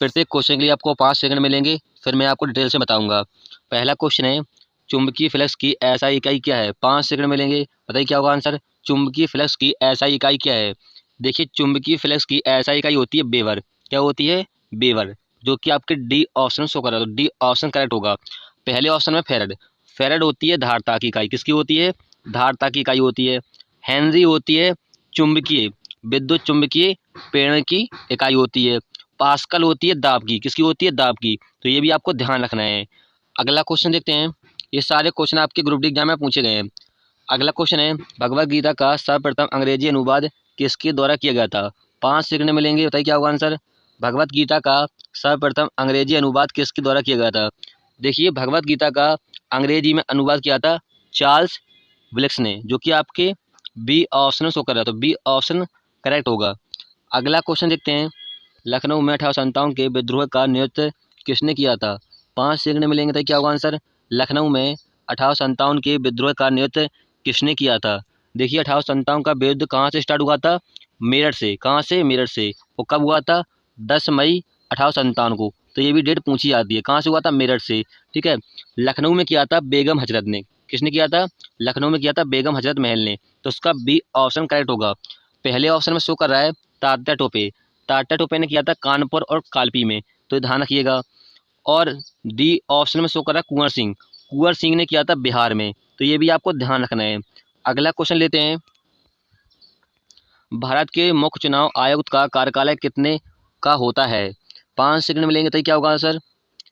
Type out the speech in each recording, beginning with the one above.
प्रत्येक क्वेश्चन के लिए आपको 5 सेकंड मिलेंगे, फिर मैं आपको डिटेल से बताऊंगा। पहला क्वेश्चन है, चुंबकीय फ्लक्स की एसआई इकाई क्या है? 5 सेकंड मिलेंगे, बताइए क्या होगा आंसर। चुंबकीय फ्लक्स की एसआई इकाई क्या है? देखिए, चुंबकीय फ्लक्स की एसआई इकाई होती है वेबर। क्या होती है? वेबर, जो कि आपके डी ऑप्शन शो कर रहा है, तो डी ऑप्शन करेक्ट होगा। पहले ऑप्शन में फेरड, फेरड होती है धारता की इकाई। किसकी होती है? धारता की इकाई होती है। हेनरी होती है चुंबकीय, विद्युत चुंबकीय प्रेरण की इकाई होती है। पास्कल होती है दाब की। किसकी होती है? दाब की। तो ये भी आपको ध्यान रखना है। अगला क्वेश्चन देखते हैं। ये सारे क्वेश्चन आपके ग्रुप डी एग्जाम में पूछे गए हैं। अगला क्वेश्चन है, भगवत गीता का सर्वप्रथम अंग्रेजी अनुवाद किसके द्वारा किया गया था? 5 सेकंड मिलेंगे, बताइए क्या होगा आंसर। भगवत गीता का सर्वप्रथम अंग्रेजी अनुवाद किसके द्वारा किया गया था? देखिए, भगवत गीता का अंग्रेजी में अनुवाद किया था चार्ल्स विल्क्स ने, जो कि आपके बी ऑप्शन शो कर रहा है, तो बी ऑप्शन करेक्ट होगा। अगला क्वेश्चन देखते हैं, लखनऊ में 1857 के विद्रोह का नेतृत्व किसने किया था? 5 सेकंड मिलेंगे, तो क्या होगा आंसर। लखनऊ में 1857 के विद्रोह का नेतृत्व किसने किया था? देखिए, 1857 का विद्रोह कहाँ से स्टार्ट हुआ था? मेरठ से। कहाँ से? मेरठ से। वो कब हुआ था? 10 मई 1857 को। तो ये भी डेट पूछी जाती है, कहाँ से हुआ था? मेरठ से। ठीक है। लखनऊ में किया था बेगम हजरत ने। किसने किया था? लखनऊ में किया था बेगम हजरत महल ने। तो उसका बी ऑप्शन करेक्ट होगा। पहले ऑप्शन में शो कर रहा है तात्या टोपे, टाटा टोपे ने किया था कानपुर और कालपी में, तो ध्यान रखिएगा। और डी ऑप्शन में शो कर रहा है कुंवर सिंह, कुंवर सिंह ने किया था बिहार में, तो ये भी आपको ध्यान रखना है। अगला क्वेश्चन लेते हैं, भारत के मुख्य चुनाव आयुक्त का कार्यकाल कितने का होता है? 5 सेकंड मिलेंगे, तो क्या होगा सर।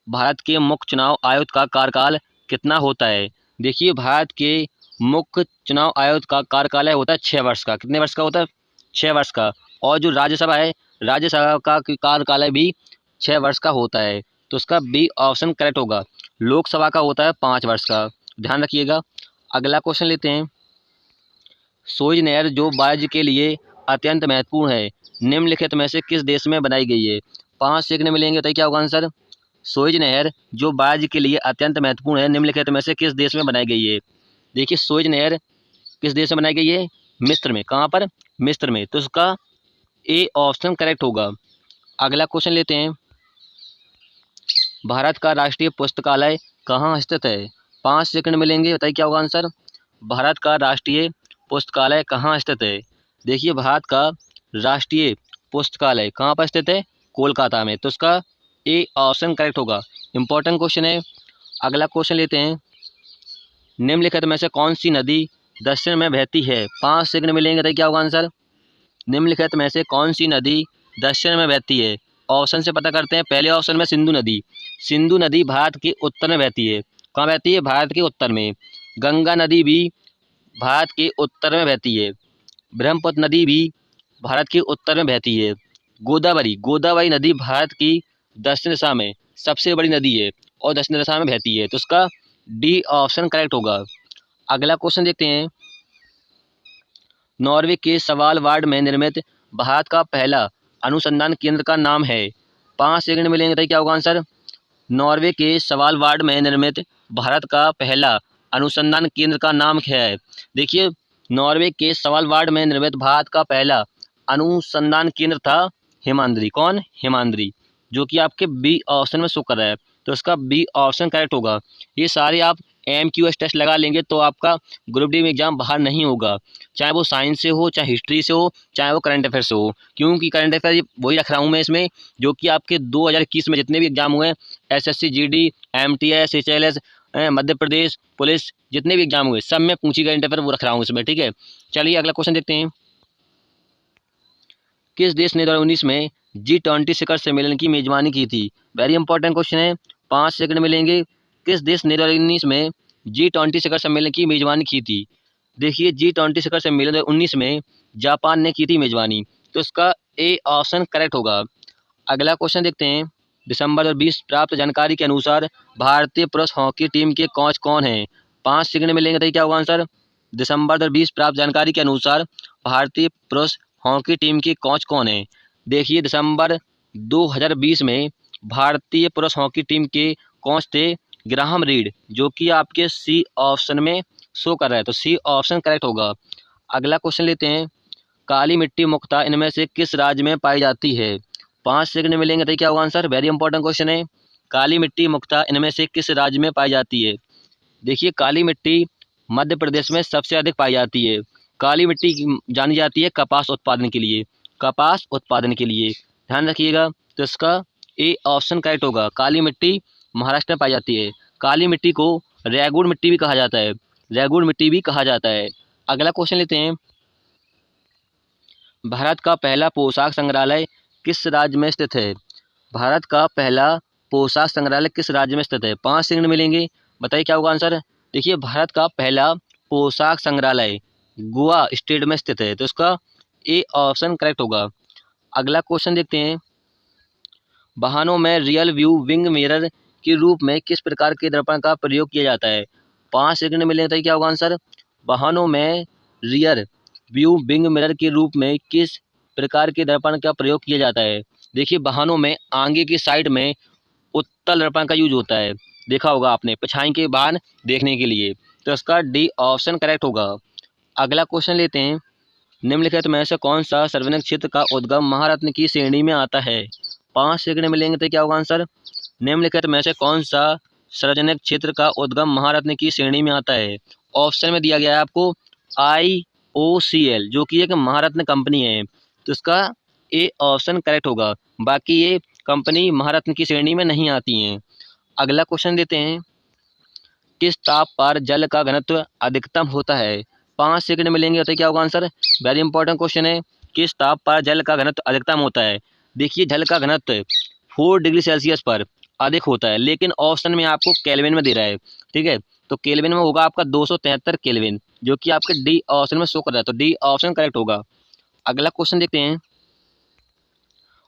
भारत के मुख्य चुनाव आयुक्त का कार्यकाल कितना होता है? देखिए, भारत के मुख्य चुनाव आयुक्त का कार्यकाल होता है 6 वर्ष का। कितने वर्ष का होता है? 6 वर्ष का। और जो राज्यसभा है, राज्यसभा का कार्यकाल भी 6 वर्ष का होता है, तो उसका बी ऑप्शन करेक्ट होगा। लोकसभा का होता है 5 वर्ष का, ध्यान रखिएगा। अगला क्वेश्चन लेते हैं, सोज नहर जो वाणिज्य के लिए अत्यंत महत्वपूर्ण है, निम्नलिखित में से किस देश में बनाई गई है? 5 सेकंड मिलेंगे, तो क्या होगा आंसर। सोज नहर जो वाणिज्य के लिए अत्यंत महत्वपूर्ण है, निम्नलिखित में से किस देश में बनाई गई है? देखिए, सोज नहर किस देश में बनाई गई है? मिस्र में। कहाँ पर? मिस्र में। तो उसका ए ऑप्शन करेक्ट होगा। अगला क्वेश्चन लेते हैं, भारत का राष्ट्रीय पुस्तकालय कहाँ स्थित है? 5 सेकंड मिलेंगे, बताइए क्या होगा आंसर। भारत का राष्ट्रीय पुस्तकालय कहाँ स्थित है? देखिए, भारत का राष्ट्रीय पुस्तकालय कहाँ पर स्थित है? कोलकाता में। तो उसका ए ऑप्शन करेक्ट होगा। इंपॉर्टेंट क्वेश्चन है। अगला क्वेश्चन लेते हैं, निम्नलिखित में से कौन सी नदी दक्षिण में बहती है? 5 सेकंड मिलेंगे, तो क्या होगा आंसर। निम्नलिखित में से कौन सी नदी दक्षिण में बहती है? ऑप्शन से पता करते हैं। पहले ऑप्शन में सिंधु नदी, सिंधु नदी भारत के उत्तर में बहती है। कहाँ बहती है? भारत के उत्तर में। गंगा नदी भी भारत के उत्तर में बहती है। ब्रह्मपुत्र नदी भी भारत के उत्तर में बहती है। गोदावरी, गोदावरी नदी भारत की दक्षिण दिशा में सबसे बड़ी नदी है और दक्षिण दिशा में बहती है, तो उसका डी ऑप्शन करेक्ट होगा। अगला क्वेश्चन देखते हैं, नॉर्वे के सवालबार्ड में निर्मित भारत का पहला अनुसंधान केंद्र का नाम है? 5 सेकंड मिलेंगे, तो क्या होगा आंसर। नॉर्वे के सवालबार्ड में निर्मित भारत का पहला अनुसंधान केंद्र का नाम क्या है? देखिए, नॉर्वे के सवालबार्ड में निर्मित भारत का पहला अनुसंधान केंद्र था हिमाद्री। कौन? हिमाद्री, जो कि आपके बी ऑप्शन में शो कर रहा है, तो उसका बी ऑप्शन करेक्ट होगा। ये सारे आप MQS टेस्ट लगा लेंगे तो आपका ग्रुप डी में एग्जाम बाहर नहीं होगा, चाहे वो साइंस से हो, चाहे हिस्ट्री से हो, चाहे वो करंट अफेयर से हो। क्योंकि करंट अफेयर वही रख रहा हूँ मैं इसमें जो कि आपके 2021 में जितने भी एग्जाम हुए हैं, SSC GD MTS HLS Madhya Pradesh police, जितने भी एग्जाम हुए सब में पूछी करंट अफेयर वो रख रहा हूँ इसमें। ठीक है, चलिए अगला क्वेश्चन देखते हैं, किस देश ने 2019 में G20 शिखर सम्मेलन की मेजबानी की थी? वेरी इंपॉर्टेंट क्वेश्चन है, 5 सेकंड मिलेंगे। किस देश ने 2019 में G20 शिखर सम्मेलन की मेजबानी की थी? देखिए, G20 शिखर सम्मेलन 2019 में जापान ने की थी मेजबानी, तो इसका ए ऑप्शन करेक्ट होगा। अगला क्वेश्चन देखते हैं, दिसंबर 2020 प्राप्त जानकारी के अनुसार भारतीय पुरुष हॉकी टीम के कोच कौन हैं? 5 सेकंड मिलेंगे, तो क्या होगा आंसर। दिसंबर 2020 प्राप्त जानकारी के अनुसार भारतीय पुरुष हॉकी टीम के कोच कौन हैं? देखिए, दिसंबर 2020 में भारतीय पुरुष हॉकी टीम के कोच थे ग्राहम रीड, जो कि आपके सी ऑप्शन में शो कर रहा है, तो सी ऑप्शन करेक्ट होगा। अगला क्वेश्चन लेते हैं, काली मिट्टी मुख्यतः इनमें से किस राज्य में पाई जाती है? 5 सेकंड मिलेंगे तो क्या होगा आंसर। वेरी इंपॉर्टेंट क्वेश्चन है। काली मिट्टी मुख्यतः इनमें से किस राज्य में पाई जाती है। देखिए काली मिट्टी मध्य प्रदेश में सबसे अधिक पाई जाती है। काली मिट्टी जानी जाती है कपास उत्पादन के लिए, कपास उत्पादन के लिए, ध्यान रखिएगा। तो इसका ए ऑप्शन करेक्ट होगा। काली मिट्टी महाराष्ट्र में पाई जाती है। काली मिट्टी को रेगुड़ मिट्टी भी कहा जाता है, रेगुड़ मिट्टी भी कहा जाता है। अगला क्वेश्चन लेते हैं। भारत का पहला पोशाक संग्रहालय किस राज्य में स्थित है। भारत का पहला पोशाक संग्रहालय किस राज्य में स्थित है। 5 सेकंड मिलेंगे, बताइए क्या होगा आंसर। देखिए भारत का पहला पोशाक संग्रहालय गोवा स्टेट में स्थित है, तो इसका ए ऑप्शन करेक्ट होगा। अगला क्वेश्चन देखते हैं। वाहनों में रियल व्यू विंग मिरर के रूप में किस प्रकार के दर्पण का प्रयोग किया जाता है। 5 सेकंड मिलेंगे, बताइए क्या होगा आंसर। वाहनों में रियर व्यू विंग मिरर के रूप में किस प्रकार के दर्पण का प्रयोग किया जाता है। देखिए वाहनों में आगे की साइड में उत्तल दर्पण का यूज होता है, देखा होगा आपने, परछाई के वाहन देखने के लिए, तो इसका डी ऑप्शन करेक्ट होगा। अगला क्वेश्चन लेते हैं। निम्नलिखित में से कौन सा सार्वजनिक क्षेत्र का उद्गम महारत्न की श्रेणी में आता है। 5 सेकंड मिलेंगे तो क्या होगा आंसर। निम्नलिखित में से कौन सा सार्वजनिक क्षेत्र का उद्गम महारत्न की श्रेणी में आता है। ऑप्शन में दिया गया है आपको IOCL, जो कि एक महारत्न कंपनी है, तो इसका ए ऑप्शन करेक्ट होगा। बाकी ये कंपनी महारत्न की श्रेणी में नहीं आती हैं। अगला क्वेश्चन देते हैं। किस ताप पर जल का घनत्व अधिकतम होता है। 5 सेकंड मिलेंगे, बताइए क्या होगा आंसर। वेरी इंपॉर्टेंट क्वेश्चन है। किस ताप पर जल का घनत्व अधिकतम होता है। देखिए जल का घनत्व 4 डिग्री सेल्सियस पर अधिक होता है, लेकिन ऑप्शन में आपको केल्विन में दे रहा है, ठीक है, तो केल्विन में होगा आपका 273 केल्विन, जो कि आपके डी ऑप्शन में शो कर रहा है, तो डी ऑप्शन करेक्ट होगा। अगला क्वेश्चन देखते हैं।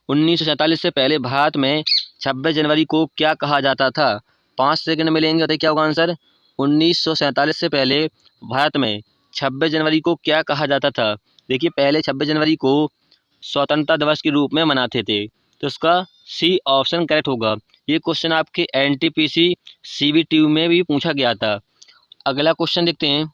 1947 से पहले भारत में 26 जनवरी को क्या कहा जाता था। 5 सेकंड मिलेंगे, बताइए क्या होगा आंसर। 1947 से पहले भारत में 26 जनवरी को क्या कहा जाता था। देखिए पहले 26 जनवरी को स्वतंत्रता दिवस के रूप में मनाते थे, तो इसका सी ऑप्शन करेक्ट होगा। ये क्वेश्चन आपके NTPC CBT में भी पूछा गया था। अगला क्वेश्चन देखते हैं।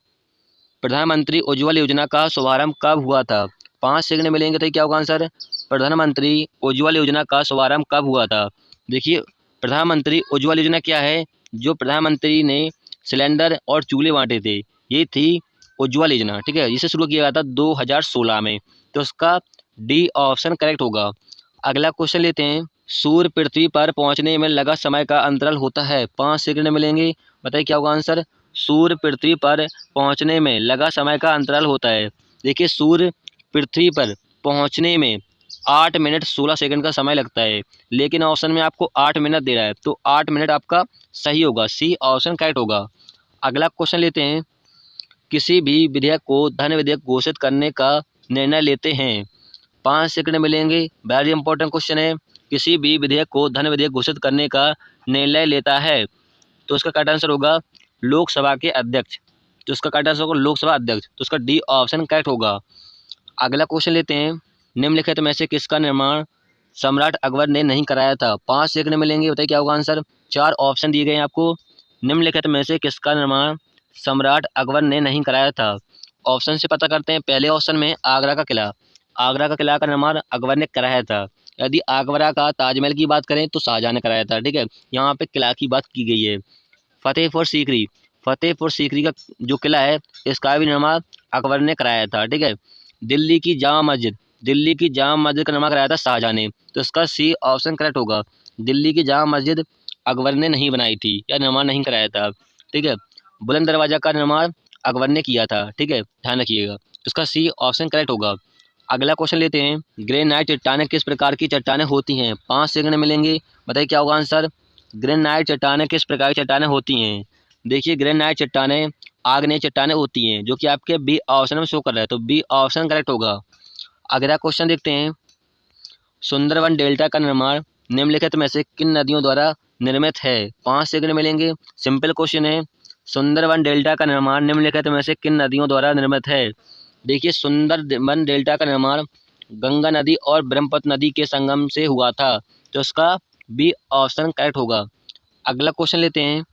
प्रधानमंत्री उज्ज्वल योजना का शुभारंभ कब हुआ था। 5 सेकंड मिलेंगे, तो क्या होगा आंसर। प्रधानमंत्री उज्ज्वल योजना का शुभारंभ कब हुआ था। देखिए प्रधानमंत्री उज्ज्वल योजना क्या है। जो प्रधानमंत्री ने सिलेंडर और चूल्हे बांटे थे, ये थी उज्ज्वल योजना, ठीक है, जिसे शुरू किया गया था 2016 में, तो उसका डी ऑप्शन करेक्ट होगा। अगला क्वेश्चन लेते हैं। सूर्य पृथ्वी पर पहुंचने में लगा समय का अंतराल होता है। 5 सेकंड मिलेंगे, बताइए क्या होगा आंसर। सूर्य पृथ्वी पर पहुंचने में लगा समय का अंतराल होता है। देखिए सूर्य पृथ्वी पर पहुंचने में 8 मिनट 16 सेकंड का समय लगता है, लेकिन ऑप्शन में आपको 8 मिनट दे रहा है, तो 8 मिनट आपका सही होगा, सी ऑप्शन करेक्ट होगा। अगला क्वेश्चन लेते हैं। किसी भी विधेयक को धन विधेयक घोषित करने का निर्णय लेते हैं। 5 सेकंड मिलेंगे, वेरी इंपॉर्टेंट क्वेश्चन है। किसी भी विधेयक को धन विधेयक घोषित करने का निर्णय लेता है, तो उसका करेक्ट आंसर होगा लोकसभा के अध्यक्ष, तो उसका करेक्ट आंसर होगा लोकसभा अध्यक्ष, तो उसका डी ऑप्शन करेक्ट होगा। अगला क्वेश्चन लेते हैं। निम्नलिखित में से किसका निर्माण सम्राट अकबर ने नहीं कराया था। 5 सेकंड मिलेंगे, बताइए क्या होगा आंसर। 4 ऑप्शन दिए गए हैं आपको। निम्नलिखित में से किसका निर्माण सम्राट अकबर ने नहीं कराया था। ऑप्शन से पता करते हैं। पहले ऑप्शन में आगरा का किला, आगरा का किला का निर्माण अकबर ने कराया था। यदि आगरा का ताजमहल की बात करें तो शाहजहां ने कराया था, ठीक है, यहाँ पे किला की बात की गई है। फतेहपुर सीकरी, फतेहपुर सीकरी का जो किला है, इसका भी निर्माण अकबर ने कराया था, ठीक है। दिल्ली की जामा मस्जिद, दिल्ली की जामा मस्जिद का निर्माण कराया था शाहजहां ने, तो इसका सी ऑप्शन करेक्ट होगा। दिल्ली की जामा मस्जिद अकबर ने नहीं बनाई थी या निर्माण नहीं कराया था, ठीक है। बुलंद दरवाजा का निर्माण अकबर ने किया था, ठीक है, ध्यान रखिएगा, तो इसका सी ऑप्शन करेक्ट होगा। अगला क्वेश्चन लेते हैं। ग्रेनाइट चट्टानें किस प्रकार की चट्टानें होती हैं। 5 सेकंड मिलेंगे, बताइए क्या होगा आंसर। ग्रेनाइट चट्टानें किस प्रकार की चट्टानें होती हैं। देखिए ग्रेनाइट चट्टानें आग्नेय चट्टानें होती हैं, जो कि आपके बी ऑप्शन में शो कर रहा है, तो बी ऑप्शन करेक्ट होगा। अगला क्वेश्चन देखते हैं। सुंदरवन डेल्टा का निर्माण निम्नलिखित में से किन नदियों द्वारा निर्मित है। 5 सेकंड मिलेंगे, सिंपल क्वेश्चन है। सुंदरवन डेल्टा का निर्माण निम्नलिखित में से किन नदियों द्वारा निर्मित है। देखिए सुंदरवन डेल्टा का निर्माण गंगा नदी और ब्रह्मपुत्र नदी के संगम से हुआ था, तो इसका बी ऑप्शन करेक्ट होगा। अगला क्वेश्चन लेते हैं।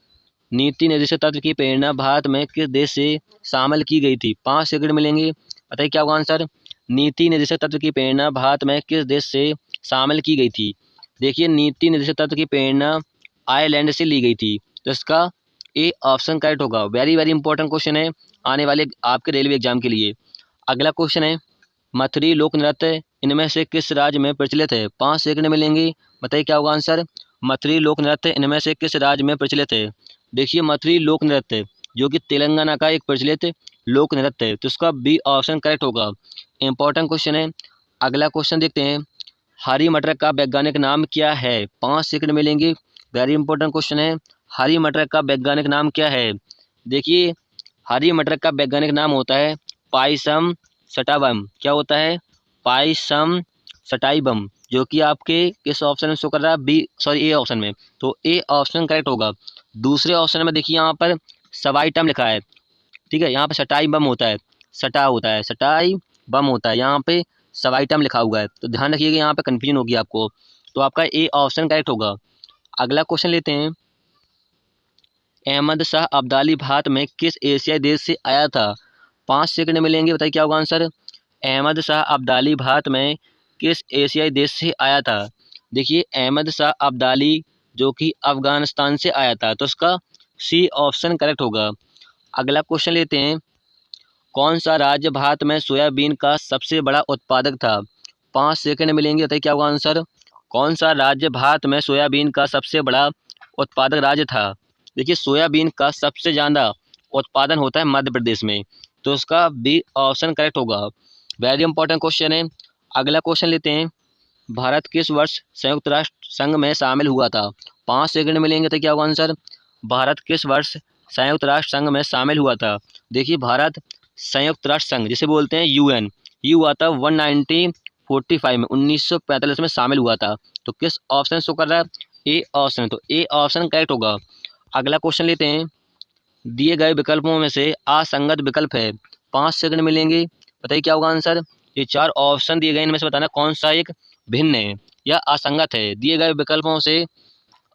नीति निर्देशित तत्व की प्रेरणा भारत में किस देश से शामिल की गई थी। 5 सेकंड मिलेंगे, बताइए क्या होगा आंसर। नीति निर्देशित तत्व की प्रेरणा भारत में किस देश से शामिल की गई थी? देखिए, नीति निर्देशक तत्व की प्रेरणा आयरलैंड से ली गई थी, तो इसका ए ऑप्शन करेक्ट होगा। वेरी वेरी इंपॉर्टेंट क्वेश्चन है आने वाले आपके रेलवे एग्जाम के लिए। अगला क्वेश्चन है, मथुरी लोक नृत्य इनमें से किस राज्य में प्रचलित है? 5 सेकंड मिलेंगे, बताइए क्या होगा आंसर। मथुरी लोक नृत्य इनमें से किस राज्य में प्रचलित है? देखिए, मथुरी लोक नृत्य जो कि तेलंगाना का एक प्रचलित लोक नृत्य है, तो इसका बी ऑप्शन करेक्ट होगा। इंपॉर्टेंट क्वेश्चन है। अगला क्वेश्चन देखते हैं, हरी मटर का वैज्ञानिक नाम क्या है? 5 सेकंड मिलेंगे। वेरी इंपॉर्टेंट क्वेश्चन है, हरी मटर का वैज्ञानिक नाम क्या है? देखिए, हरी मटर का वैज्ञानिक नाम होता है पाइसम सटाइवम। क्या होता है? पाइसम सटाइवम, जो कि आपके किस ऑप्शन में शो कर रहा है? ए ऑप्शन में, तो ए ऑप्शन करेक्ट होगा। दूसरे ऑप्शन में देखिए यहाँ पर सवाइटम लिखा है, ठीक है, यहाँ पे सटाई बम होता है, सटा होता है, सटाई बम होता है, यहाँ पे सवाइटम लिखा हुआ है, तो ध्यान रखिएगा, यहाँ पे कन्फ्यूजन होगी आपको, तो आपका ए ऑप्शन करेक्ट होगा। अगला क्वेश्चन लेते हैं, अहमद शाह अब्दाली भारत में किस एशियाई देश से आया था? 5 सेकंड मिलेंगे, बताइए क्या होगा आंसर। अहमद शाह अब्दाली भारत में किस एशियाई देश से आया था? देखिए, अहमद शाह अब्दाली जो कि अफगानिस्तान से आया था, तो उसका सी ऑप्शन करेक्ट होगा। अगला क्वेश्चन लेते हैं, कौन सा राज्य भारत में सोयाबीन का सबसे बड़ा उत्पादक था? 5 सेकंड मिलेंगे, बताइए क्या होगा आंसर। कौन सा राज्य भारत में सोयाबीन का सबसे बड़ा उत्पादक राज्य था? देखिए, सोयाबीन का सबसे ज़्यादा उत्पादन होता है मध्य प्रदेश में, तो उसका बी ऑप्शन करेक्ट होगा। वेरी इंपॉर्टेंट क्वेश्चन है। अगला क्वेश्चन लेते हैं, भारत किस वर्ष संयुक्त राष्ट्र संघ में शामिल हुआ था? 5 सेकंड मिलेंगे, तो क्या होगा आंसर। भारत किस वर्ष संयुक्त राष्ट्र संघ में शामिल हुआ था? देखिए, भारत संयुक्त राष्ट्र संघ जिसे बोलते हैं यूएन, ये हुआ था 1945 में, 1945 में शामिल हुआ था, तो किस ऑप्शन शो कर रहा है? ए ऑप्शन, तो ए ऑप्शन करेक्ट होगा। अगला क्वेश्चन लेते हैं, दिए गए विकल्पों में से असंगत विकल्प है। 5 सेकंड मिलेंगे, बताइए क्या होगा आंसर। ये 4 ऑप्शन दिए गए, इनमें से बताना कौन सा एक भिन्न है या असंगत है। दिए गए विकल्पों से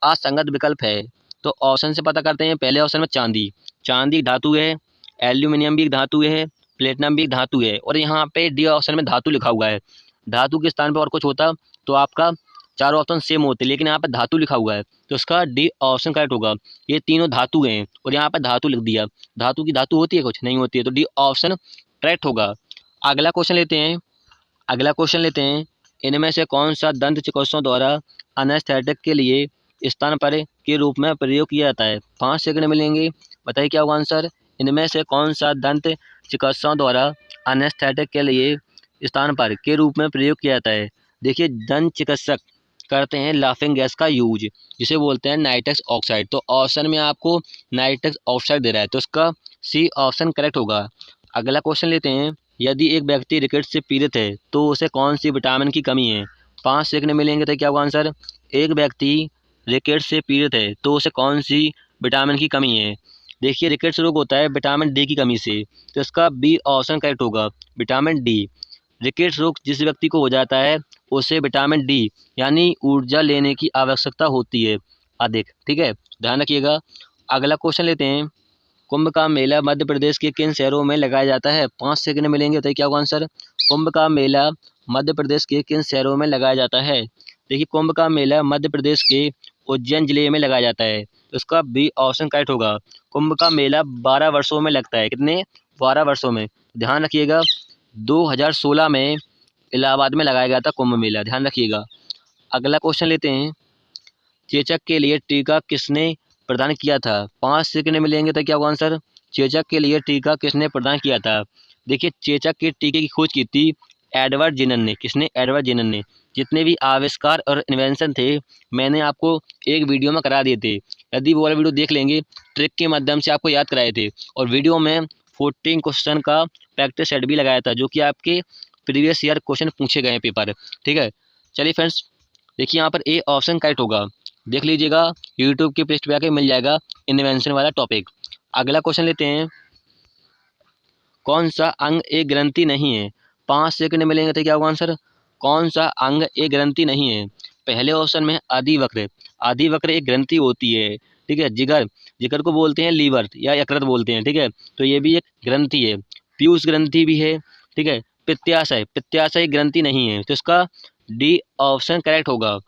असंगत विकल्प है, तो ऑप्शन से पता करते हैं। पहले ऑप्शन में चांदी, चांदी धातु है, एल्यूमिनियम भी एक धातु है, प्लेटिनम भी एक धातु है, और यहाँ पे डी ऑप्शन में धातु लिखा हुआ है। धातु के स्थान पर और कुछ होता तो आपका चारों ऑप्शन सेम होते, लेकिन यहाँ पे धातु लिखा हुआ है, तो इसका डी ऑप्शन करेक्ट होगा। ये तीनों धातु हैं और यहाँ पे धातु लिख दिया, धातु की धातु होती है कुछ नहीं होती है, तो डी ऑप्शन करेक्ट होगा। अगला क्वेश्चन लेते हैं, अगला क्वेश्चन लेते हैं, इनमें से कौन सा दंत चिकित्सकों द्वारा एनेस्थेटिक के लिए स्थान पर के रूप में प्रयोग किया जाता है? 5 सेकंड मिलेंगे, बताइए क्या होगा आंसर। इनमें से कौन सा दंत चिकित्सकों द्वारा एनेस्थेटिक के लिए स्थान पर के रूप में प्रयोग किया जाता है? देखिए, दंत चिकित्सक करते हैं लाफिंग गैस का यूज, जिसे बोलते हैं नाइट्रस ऑक्साइड, तो ऑप्शन में आपको नाइट्रस ऑक्साइड दे रहा है, तो इसका सी ऑप्शन करेक्ट होगा। अगला क्वेश्चन लेते हैं, यदि एक व्यक्ति रिकेट से पीड़ित है तो उसे कौन सी विटामिन की कमी है? 5 सेकंड मिलेंगे, तो क्या होगा आंसर। एक व्यक्ति रिकेट से पीड़ित है तो उसे कौन सी विटामिन की कमी है? देखिए, रिकेट्स रोग होता है विटामिन डी की कमी से, तो इसका बी ऑप्शन करेक्ट होगा, विटामिन डी। रिकेट्स रोग जिस व्यक्ति को हो जाता है उसे विटामिन डी यानी ऊर्जा लेने की आवश्यकता होती है अधिक, ठीक है, ध्यान रखिएगा। अगला क्वेश्चन लेते हैं, कुंभ का मेला मध्य प्रदेश के किन शहरों में लगाया जाता है? 5 सेकंड मिलेंगे, बताइए क्या होगा आंसर। कुंभ का मेला मध्य प्रदेश के किन शहरों में लगाया जाता है? देखिए, कुंभ का मेला मध्य प्रदेश के उज्जैन जिले में लगाया जाता है, तो इसका बी ऑप्शन करेक्ट होगा। कुंभ का मेला 12 वर्षों में लगता है, कितने? 12 वर्षों में, ध्यान रखिएगा। 2016 में इलाहाबाद में लगाया गया था कुंभ मेला, ध्यान रखिएगा। अगला क्वेश्चन लेते हैं, चेचक के लिए टीका किसने प्रदान किया था? 5 सेकंड मिलेंगे, तो क्या होगा आंसर। चेचक के लिए टीका किसने प्रदान किया था? देखिए, चेचक के टीके की खोज की थी एडवर्ड जेनर ने। किसने? एडवर्ड जेनर ने। जितने भी आविष्कार और इन्वेंशन थे मैंने आपको एक वीडियो में करा दिए थे, यदि वो वाला वीडियो देख लेंगे, ट्रिक के माध्यम से आपको याद कराए थे, और वीडियो में 14 क्वेश्चन का प्रैक्टिस सेट भी लगाया था, जो कि आपके प्रीवियस ईयर क्वेश्चन पूछे गए हैं पेपर, ठीक है। चलिए फ्रेंड्स, देखिए यहाँ पर ए ऑप्शन करेक्ट होगा, देख लीजिएगा, यूट्यूब के पेज पे आके मिल जाएगा इन्वेंशन वाला टॉपिक। अगला क्वेश्चन लेते हैं, कौन सा अंग एक ग्रंथि नहीं है? 5 सेकंड मिलेंगे, तो क्या होगा आंसर। कौन सा अंग एक ग्रंथि नहीं है? पहले ऑप्शन में आदिवक्र, आदिवक्र एक ग्रंथि होती है, ठीक है। जिगर, जिगर को बोलते हैं लीवर या यकृत बोलते हैं, ठीक है, तो ये भी एक ग्रंथि है। पीयूष ग्रंथि भी है, ठीक है। पित्ताशय, पित्ताशय एक ग्रंथि नहीं है, तो इसका डी ऑप्शन करेक्ट होगा।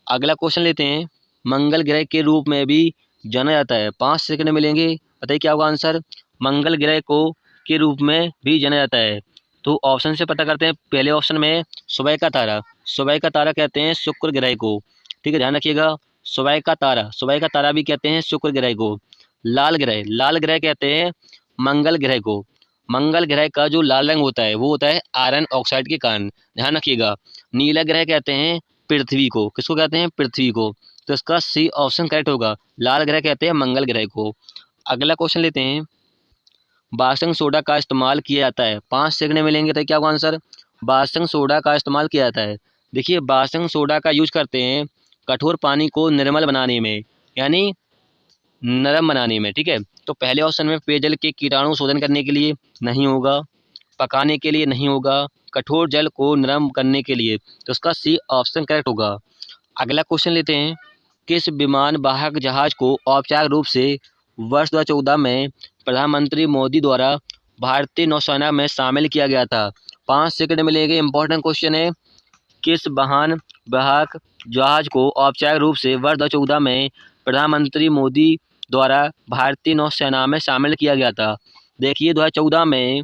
अगला क्वेश्चन लेते हैं, मंगल ग्रह के रूप में भी जाना जाता है। 5 सेकंड मिलेंगे, बताइए क्या होगा आंसर। मंगल ग्रह को के रूप में भी जाना जाता है, तो ऑप्शन से पता करते हैं। पहले ऑप्शन में सुबह का तारा, सुबह का तारा कहते हैं शुक्र ग्रह को, ठीक है ध्यान रखिएगा। सुबह का तारा, सुबह का तारा भी कहते हैं शुक्र ग्रह को। लाल ग्रह, लाल ग्रह कहते हैं मंगल ग्रह को। मंगल ग्रह का जो लाल रंग होता है वो होता है आयरन ऑक्साइड के कारण, ध्यान रखिएगा। नीला ग्रह कहते हैं पृथ्वी को, किसको कहते हैं, पृथ्वी को। तो इसका सी ऑप्शन करेक्ट होगा, लाल ग्रह कहते हैं मंगल ग्रह को। अगला क्वेश्चन लेते हैं, बासंग सोडा का इस्तेमाल किया जाता है। 5 सेकंड मिलेंगे, तो क्या होगा आंसर। बासंग सोडा का इस्तेमाल किया जाता है, देखिए बासंग सोडा का यूज करते हैं कठोर पानी को निर्मल बनाने में, यानी नरम बनाने में, ठीक है। तो पहले ऑप्शन में पेयजल के कीटाणु शोधन करने के लिए नहीं होगा, पकाने के लिए नहीं होगा, कठोर जल को नरम करने के लिए, तो इसका सी ऑप्शन करेक्ट होगा। अगला क्वेश्चन लेते हैं, किस विमान वाहक जहाज को औपचारिक रूप से वर्ष 2014 में प्रधानमंत्री मोदी द्वारा भारतीय नौसेना में शामिल किया गया था। 5 सेकंड मिलेंगे, इंपॉर्टेंट क्वेश्चन है। किस वाहन वाहक जहाज को औपचारिक रूप से वर्ष 2014 में प्रधानमंत्री मोदी द्वारा भारतीय नौसेना में शामिल किया गया था। देखिए 2014 में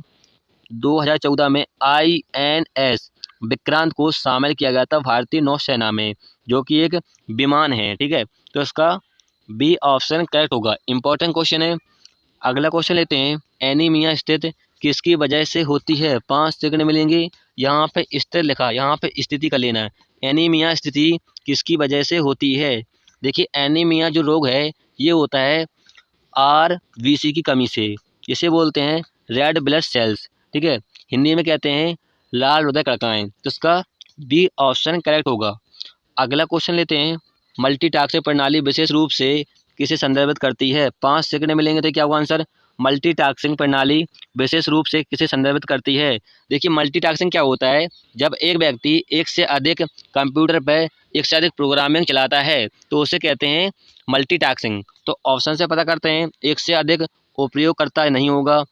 INS विक्रांत को शामिल किया गया था भारतीय नौसेना में, जो कि एक विमान है, ठीक है। तो इसका बी ऑप्शन करेक्ट होगा, इंपॉर्टेंट क्वेश्चन है। अगला क्वेश्चन लेते हैं, एनीमिया स्थिति किसकी वजह से होती है। 5 सेकंड मिलेंगे, यहाँ पे स्थिति लिखा, यहाँ पे स्थिति का लेना है। एनीमिया स्थिति किसकी वजह से होती है। देखिए एनीमिया जो रोग है ये होता है RBC की कमी से, इसे बोलते हैं रेड ब्लड सेल्स, ठीक है। हिंदी में कहते हैं लाल हृदय कणिकाएं, तो इसका बी ऑप्शन करेक्ट होगा। अगला क्वेश्चन लेते हैं, मल्टीटास्किंग प्रणाली विशेष रूप से किसे संदर्भित करती है। 5 सेकंड मिलेंगे, तो क्या होगा आंसर। मल्टीटास्किंग प्रणाली विशेष रूप से किसे संदर्भित करती है। देखिए मल्टीटास्किंग क्या होता है, जब एक व्यक्ति एक से अधिक कंप्यूटर पर एक से अधिक प्रोग्रामिंग चलाता है तो उसे कहते हैं मल्टीटास्किंग। तो ऑप्शन से पता करते हैं, एक से अधिक उपयोगकर्ता नहीं होगा,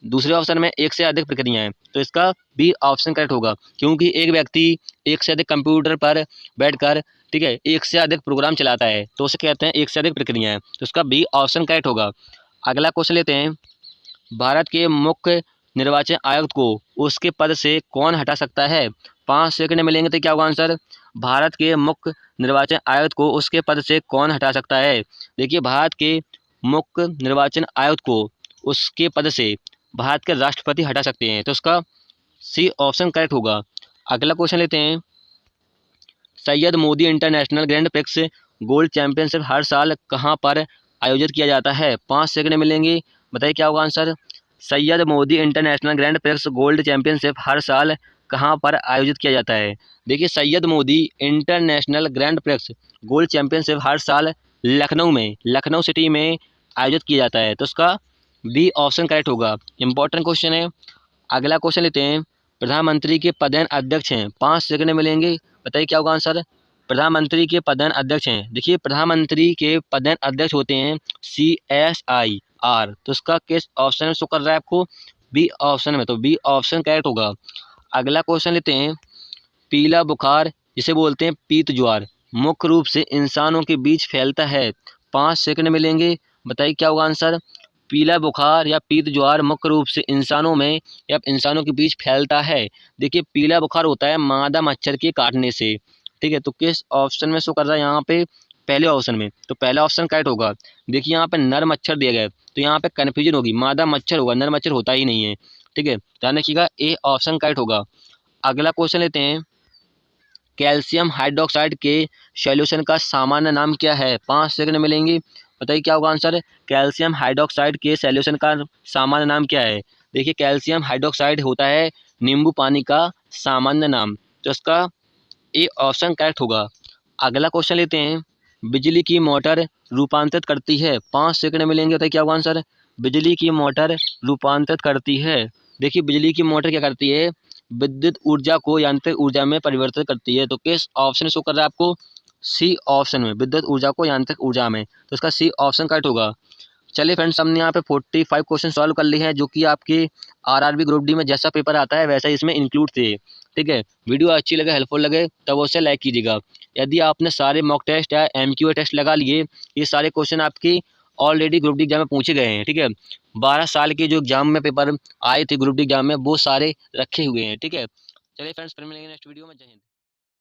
दूसरे ऑप्शन में एक से अधिक प्रक्रियाएं, तो इसका बी ऑप्शन करेक्ट होगा, क्योंकि एक व्यक्ति एक से अधिक कंप्यूटर पर बैठकर, ठीक है, एक से अधिक प्रोग्राम चलाता है तो उसे कहते हैं एक से अधिक प्रक्रियाएं, तो इसका बी ऑप्शन करेक्ट होगा। अगला क्वेश्चन लेते हैं, भारत के मुख्य निर्वाचन आयुक्त को उसके पद से कौन हटा सकता है। 5 सेकंड मिलेंगे, तो क्या होगा आंसर। भारत के मुख्य निर्वाचन आयुक्त को उसके पद से कौन हटा सकता है। देखिए भारत के मुख्य निर्वाचन आयुक्त को उसके पद से भारत के राष्ट्रपति हटा सकते हैं, तो उसका सी ऑप्शन करेक्ट होगा। अगला क्वेश्चन लेते हैं, Syed Modi international grand prix gold championship हर साल कहाँ पर आयोजित किया जाता है। 5 सेकंड मिलेंगे, बताइए क्या होगा answer. Syed Modi international grand prix gold championship हर साल कहाँ पर आयोजित किया जाता है। देखिए Syed Modi international grand prix gold championship हर साल लखनऊ में, लखनऊ सिटी में आयोजित किया जाता है, तो उसका बी ऑप्शन करेक्ट होगा, इंपॉर्टेंट क्वेश्चन है। अगला क्वेश्चन लेते हैं, प्रधानमंत्री के पदेन अध्यक्ष हैं। 5 सेकंड मिलेंगे, बताइए क्या होगा आंसर। प्रधानमंत्री के पदेन अध्यक्ष हैं, देखिए प्रधानमंत्री के पदेन अध्यक्ष होते हैं CSIR, तो इसका किस ऑप्शन में शो कर रहा है आपको, बी ऑप्शन में, तो बी ऑप्शन करेक्ट होगा। अगला क्वेश्चन लेते हैं, पीला बुखार जिसे बोलते हैं पीत ज्वार मुख्य रूप से इंसानों के बीच फैलता है। 5 सेकंड मिलेंगे, बताइए क्या होगा आंसर। पीला बुखार या पीत ज्वार मुख्य रूप से इंसानों में या इंसानों के बीच फैलता है। देखिए पीला बुखार होता है मादा मच्छर के काटने से, ठीक है। तो किस ऑप्शन में शो कर रहा है यहाँ पे, पहले ऑप्शन में, तो पहला ऑप्शन करेक्ट होगा। देखिए यहाँ पे नर मच्छर दिया गया है तो यहाँ पे कन्फ्यूजन होगी, मादा मच्छर होगा, नर मच्छर होता ही नहीं है, ठीक है, ध्यान रखिएगा, ए ऑप्शन करेक्ट होगा। अगला क्वेश्चन लेते हैं, कैल्शियम हाइड्रोक्साइड के सॉल्यूशन का सामान्य नाम क्या है। 5 सेकंड मिलेंगे, बताइए क्या होगा आंसर। कैल्शियम हाइड्रोक्साइड के सॉल्यूशन का सामान्य नाम क्या है। देखिए कैल्शियम हाइड्रोक्साइड होता है नींबू पानी का सामान्य नाम, तो इसका ए ऑप्शन करेक्ट होगा। अगला क्वेश्चन लेते हैं, बिजली की मोटर रूपांतरित करती है। 5 सेकंड मिलेंगे, बताइए क्या होगा आंसर। बिजली की मोटर रूपांतरित करती है, देखिए बिजली की मोटर क्या करती है, विद्युत ऊर्जा को यांत्रिक ऊर्जा में परिवर्तित करती है, तो किस ऑप्शन शो कर रहा है आपको, सी ऑप्शन में, विद्युत ऊर्जा को यांत्रिक ऊर्जा में, तो इसका सी ऑप्शन करेक्ट होगा। चलिए फ्रेंड्स, हमने यहाँ पे 45 क्वेश्चन सॉल्व कर लिए हैं, जो कि आपके RRB ग्रुप डी में जैसा पेपर आता है वैसा ही इसमें इंक्लूड थे। ठीक है, वीडियो अच्छी लगे, हेल्पफुल लगे तब उसे लाइक कीजिएगा। यदि आपने सारे मॉक टेस्ट या एमक्यू टेस्ट लगा लिए, ये सारे क्वेश्चन आपकी ऑलरेडी ग्रुप डी एग्जाम में पूछे गए हैं। ठीक है, 12 साल के जो एग्जाम में पेपर आए थे ग्रुप डी एग्जाम में, वो सारे रखे हुए हैं। ठीक है, चलिए फ्रेंड्स, फिर मिलेंगे नेक्स्ट वीडियो में। जय हिंद।